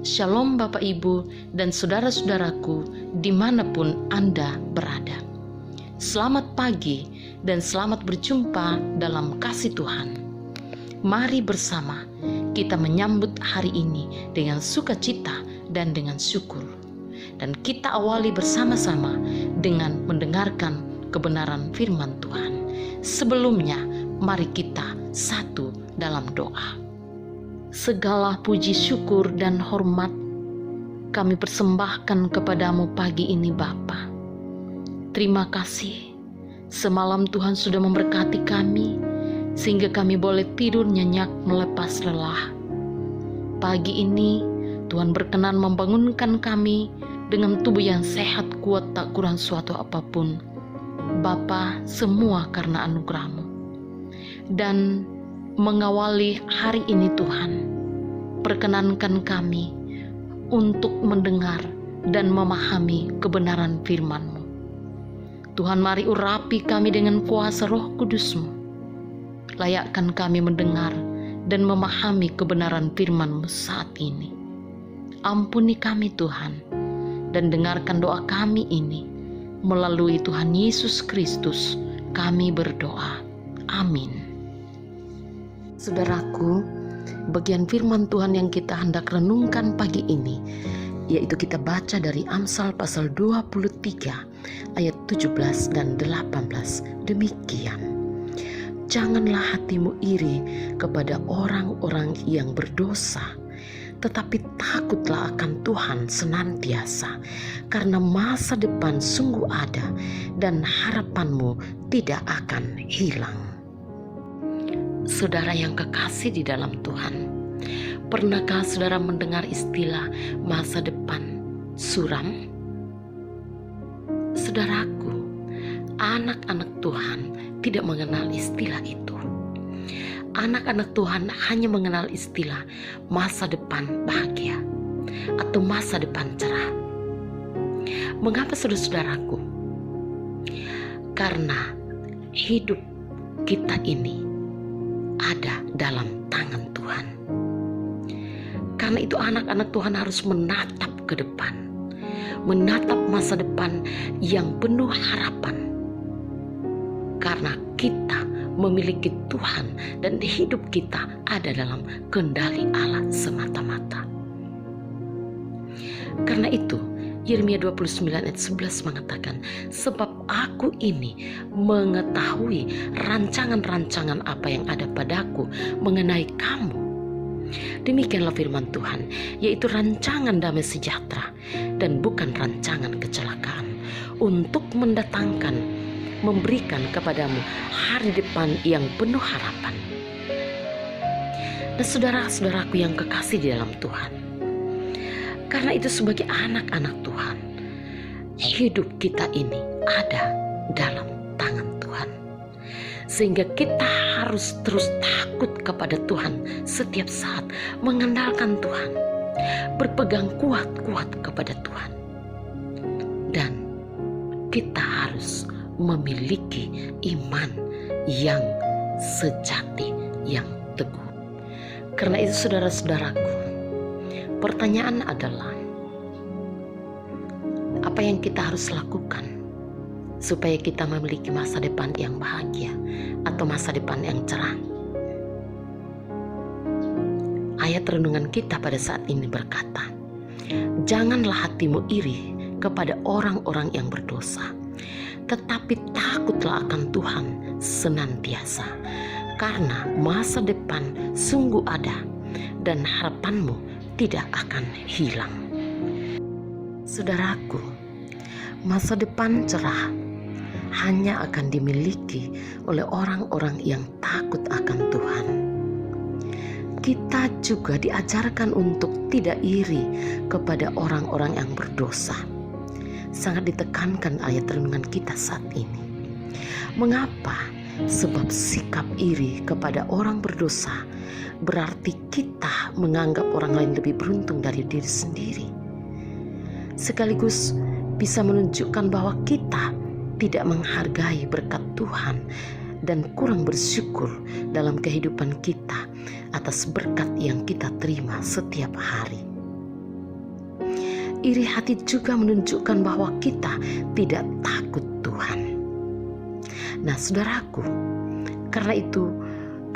Shalom Bapak Ibu dan saudara-saudaraku dimanapun Anda berada. Selamat pagi dan selamat berjumpa dalam kasih Tuhan. Mari bersama kita menyambut hari ini dengan sukacita dan dengan syukur. Dan kita awali bersama-sama dengan mendengarkan kebenaran firman Tuhan. Sebelumnya, mari kita satu dalam doa. Segala puji syukur dan hormat kami persembahkan kepadamu pagi ini Bapa. Terima kasih, semalam Tuhan sudah memberkati kami, sehingga kami boleh tidur nyenyak melepas lelah. Pagi ini Tuhan berkenan membangunkan kami dengan tubuh yang sehat, kuat, tak kurang suatu apapun. Bapa, semua karena anugerah-Mu. Dan mengawali hari ini Tuhan, perkenankan kami untuk mendengar dan memahami kebenaran firman-Mu. Tuhan, mari urapi kami dengan kuasa Roh Kudus-Mu. Layakkan kami mendengar dan memahami kebenaran firman-Mu saat ini. Ampuni kami Tuhan, dan dengarkan doa kami ini. Melalui Tuhan Yesus Kristus kami berdoa. Amin. Saudaraku, bagian firman Tuhan yang kita hendak renungkan pagi ini, yaitu kita baca dari Amsal pasal 23 ayat 17 dan 18. Demikian, janganlah hatimu iri kepada orang-orang yang berdosa, tetapi takutlah akan Tuhan senantiasa, karena masa depan sungguh ada dan harapanmu tidak akan hilang. Saudara yang kekasih di dalam Tuhan, pernahkah saudara mendengar istilah masa depan suram? Saudaraku, anak-anak Tuhan tidak mengenal istilah itu. Anak-anak Tuhan hanya mengenal istilah masa depan bahagia atau masa depan cerah. Mengapa saudara-saudaraku? Karena hidup kita ini ada dalam tangan Tuhan. Karena itu anak-anak Tuhan harus menatap ke depan, menatap masa depan yang penuh harapan. Karena kita memiliki Tuhan dan hidup kita ada dalam kendali Allah semata-mata. Karena itu Yeremia 29 ayat 11 mengatakan, sebab aku ini mengetahui rancangan-rancangan apa yang ada padaku mengenai kamu. Demikianlah firman Tuhan, yaitu rancangan damai sejahtera dan bukan rancangan kecelakaan, untuk memberikan kepadamu hari depan yang penuh harapan. Dan saudara-saudaraku yang kekasih di dalam Tuhan, karena itu sebagai anak-anak Tuhan, hidup kita ini ada dalam tangan Tuhan. Sehingga kita harus terus takut kepada Tuhan setiap saat, mengandalkan Tuhan, berpegang kuat-kuat kepada Tuhan. Dan kita harus memiliki iman yang sejati, yang teguh. Karena itu saudara-saudaraku, pertanyaan adalah, apa yang kita harus lakukan supaya kita memiliki masa depan yang bahagia atau masa depan yang cerah? Ayat renungan kita pada saat ini berkata, janganlah hatimu iri kepada orang-orang yang berdosa, tetapi takutlah akan Tuhan senantiasa, karena masa depan sungguh ada dan harapanmu tidak akan hilang. Saudaraku, masa depan cerah hanya akan dimiliki oleh orang-orang yang takut akan Tuhan. Kita juga diajarkan untuk tidak iri kepada orang-orang yang berdosa. Sangat ditekankan ayat renungan kita saat ini. Mengapa? Sebab sikap iri kepada orang berdosa berarti kita menganggap orang lain lebih beruntung dari diri sendiri. Sekaligus bisa menunjukkan bahwa kita tidak menghargai berkat Tuhan dan kurang bersyukur dalam kehidupan kita atas berkat yang kita terima setiap hari. iri hati juga menunjukkan bahwa kita tidak takut Tuhan. Nah saudaraku, karena itu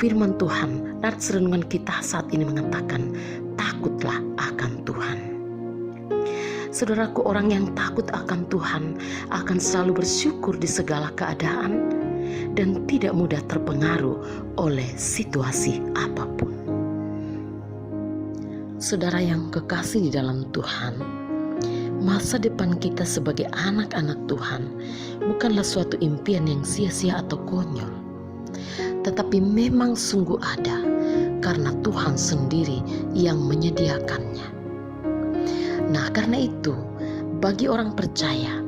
firman Tuhan dan renungan kita saat ini mengatakan, takutlah akan Tuhan. Saudaraku, orang yang takut akan Tuhan akan selalu bersyukur di segala keadaan dan tidak mudah terpengaruh oleh situasi apapun. Saudara yang kekasih di dalam Tuhan, masa depan kita sebagai anak-anak Tuhan bukanlah suatu impian yang sia-sia atau konyol, tetapi memang sungguh ada karena Tuhan sendiri yang menyediakannya. Nah, karena itu, bagi orang percaya,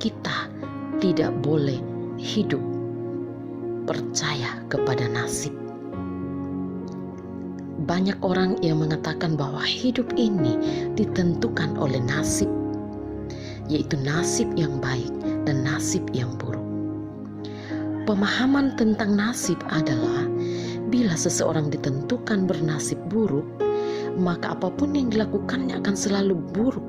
kita tidak boleh hidup percaya kepada nasib. Banyak orang yang mengatakan bahwa hidup ini ditentukan oleh nasib, yaitu nasib yang baik dan nasib yang buruk. Pemahaman tentang nasib adalah bila seseorang ditentukan bernasib buruk, maka apapun yang dilakukannya akan selalu buruk.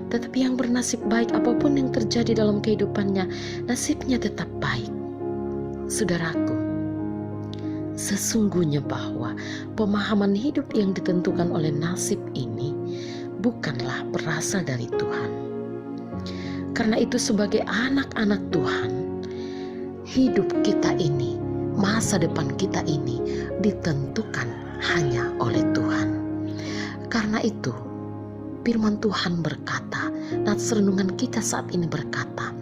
Tetapi yang bernasib baik, apapun yang terjadi dalam kehidupannya, nasibnya tetap baik. Saudaraku, sesungguhnya bahwa pemahaman hidup yang ditentukan oleh nasib ini bukanlah berasal dari Tuhan. Karena itu sebagai anak-anak Tuhan, hidup kita ini, masa depan kita ini ditentukan hanya oleh Tuhan. Karena itu firman Tuhan berkata, dan renungan kita saat ini berkata,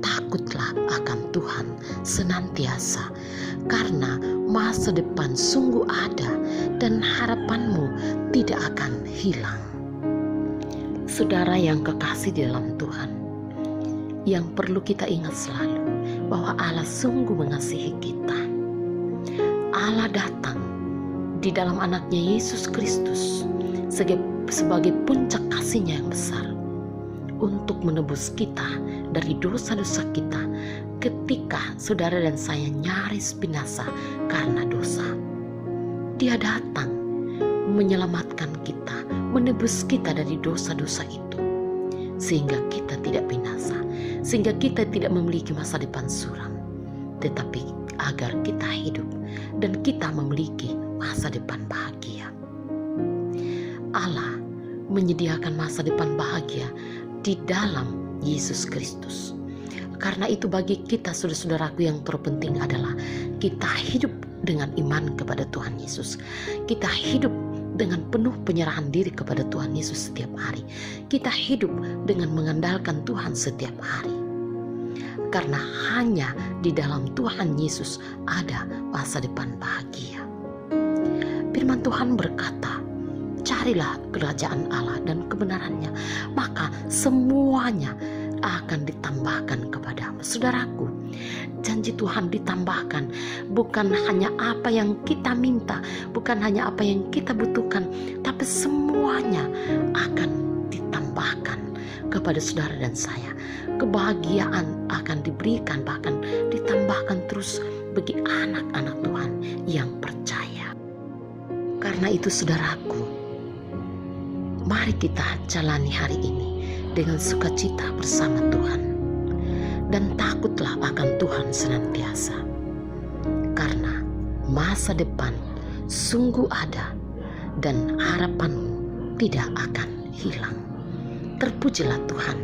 takutlah akan Tuhan senantiasa, karena masa depan sungguh ada dan harapanmu tidak akan hilang. Saudara yang kekasih di dalam Tuhan, yang perlu kita ingat selalu bahwa Allah sungguh mengasihi kita. Allah datang di dalam anaknya Yesus Kristus sebagai puncak kasih-Nya yang besar untuk menebus kita dari dosa-dosa kita ketika saudara dan saya nyaris binasa karena dosa. Dia datang menyelamatkan kita, menebus kita dari dosa-dosa itu, sehingga kita tidak binasa, sehingga kita tidak memiliki masa depan suram, tetapi agar kita hidup dan kita memiliki masa depan bahagia. Allah menyediakan masa depan bahagia di dalam Yesus Kristus. Karena itu bagi kita saudara-saudaraku yang terpenting adalah kita hidup dengan iman kepada Tuhan Yesus. Kita hidup dengan penuh penyerahan diri kepada Tuhan Yesus setiap hari. Kita hidup dengan mengandalkan Tuhan setiap hari. Karena hanya di dalam Tuhan Yesus ada masa depan bahagia. Firman Tuhan berkata, carilah kerajaan Allah dan kebenarannya, maka semuanya akan ditambahkan kepadamu. Saudaraku, janji Tuhan ditambahkan, bukan hanya apa yang kita minta, bukan hanya apa yang kita butuhkan, tapi semuanya akan ditambahkan kepada saudara dan saya. Kebahagiaan akan diberikan, bahkan ditambahkan terus bagi anak-anak Tuhan yang percaya. Karena itu saudaraku, mari kita jalani hari ini dengan sukacita bersama Tuhan, dan takutlah akan Tuhan senantiasa, karena masa depan sungguh ada dan harapanmu tidak akan hilang. Terpujilah Tuhan.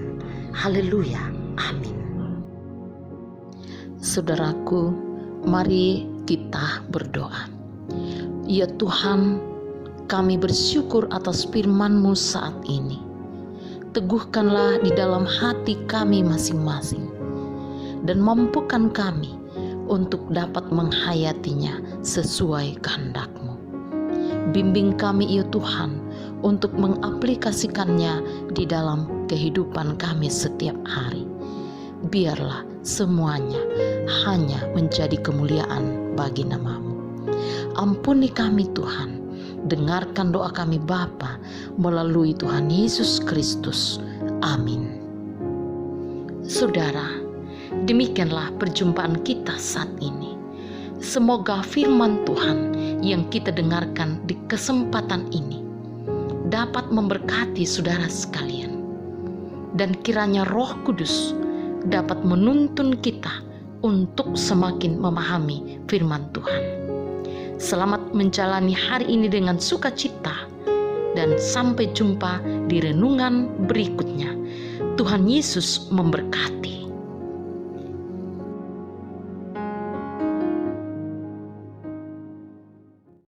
Haleluya. Amin. Saudaraku, mari kita berdoa. Ya Tuhan, kami bersyukur atas firman-Mu saat ini. Teguhkanlah di dalam hati kami masing-masing, dan mampukan kami untuk dapat menghayatinya sesuai kehendak-Mu. Bimbing kami ya Tuhan untuk mengaplikasikannya di dalam kehidupan kami setiap hari. Biarlah semuanya hanya menjadi kemuliaan bagi nama-Mu. Ampuni kami Tuhan, dengarkan doa kami Bapa melalui Tuhan Yesus Kristus. Amin. Saudara, demikianlah perjumpaan kita saat ini. Semoga firman Tuhan yang kita dengarkan di kesempatan ini dapat memberkati saudara sekalian. Dan kiranya Roh Kudus dapat menuntun kita untuk semakin memahami firman Tuhan. Selamat menjalani hari ini dengan sukacita, dan sampai jumpa di renungan berikutnya. Tuhan Yesus memberkati.